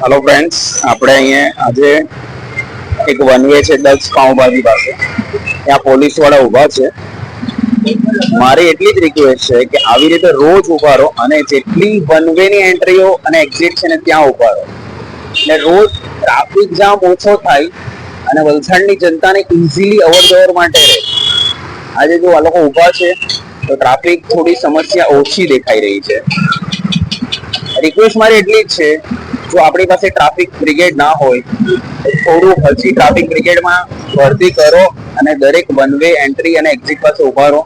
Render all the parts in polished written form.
Hello friends, આપણે અહીંયા આજે એક વન વે છે દક્ષ પાઉંભાજી પાસે. ત્યાં પોલીસ વાળા ઉભા છે. મારી એટલી જ રિક્વેસ્ટ છે કે આવી રીતે રોજ ઉભા રહો અને જેટલી વન વે ની એન્ટ્રીઓ અને એક્ઝિટ છે ને ત્યાં ઉભા રહો એટલે રોજ ટ્રાફિક જામ ઓછો થાય અને વલસાડની જનતાને ઇઝીલી અવર જવર માટે રહે. આજે જો આ લોકો ઉભા છે તો ટ્રાફિક થોડી સમસ્યા ઓછી દેખાઈ રહી છે. રિક્વેસ્ટ મારી એટલી જ છે, જો આપણી પાસે ટ્રાફિક બ્રિગેડ ના હોય થોડું હજી ટ્રાફિક બ્રિગેડમાં ભરતી કરો અને દરેક વન વે એન્ટ્રી અને એક્ઝિટ પાસે ઉભા રહો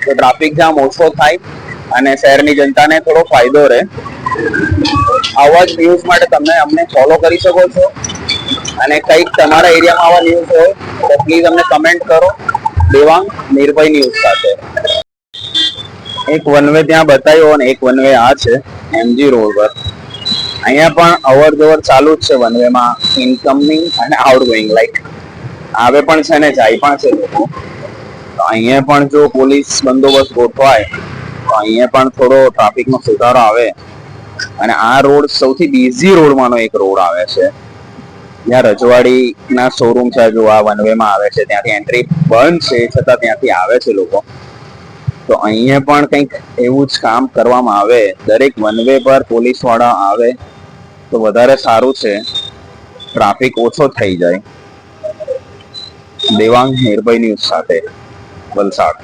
તો ટ્રાફિક જામ ઓછો થાય અને શહેરની જનતાને થોડો ફાયદો રહે. આવા જ ન્યૂઝ માટે તમે અમને ફોલો કરી શકો છો અને કંઈક તમારા એરિયામાં આવા ન્યૂઝ હોય તો પ્લીઝ અમને કમેન્ટ કરો. દેવાંગ, નિર્ભય ન્યૂઝ સાથે. એક વન વે ત્યાં બતાવ્યો અને એક વન વે આ છે એમજી રોડ પર. અહીંયા પણ અવર જવર ચાલુ જ છે વન વે માં, ઇનકમિંગ અને આઉટગોઈંગ. લાઈક આવે પણ છે ને જાય પણ છે લોકો. તો અહીંયા પણ જો પોલીસ બંદોબસ્ત ગોઠવાય તો અહીંયા પણ થોડો ટ્રાફિકનો સુધારો આવે. અને આ રોડ સૌથી બિઝી રોડમાંનો એક રોડ આવે છે. જ્યાં રજવાડીના શોરૂમ છે, જો આ વન વે માં આવે છે ત્યાંથી એન્ટ્રી બંધ છે છતાં ત્યાંથી આવે છે લોકો. તો અહીંયા પણ કંઈક એવું જ કામ કરવામાં આવે, દરેક વન વે પર પોલીસ વાળા આવે તો વધારે સારું છે, ટ્રાફિક ઓછો થઈ જાય. દેવાંગ, નિર્ભય ન્યૂઝ સાથે, વલસાડ.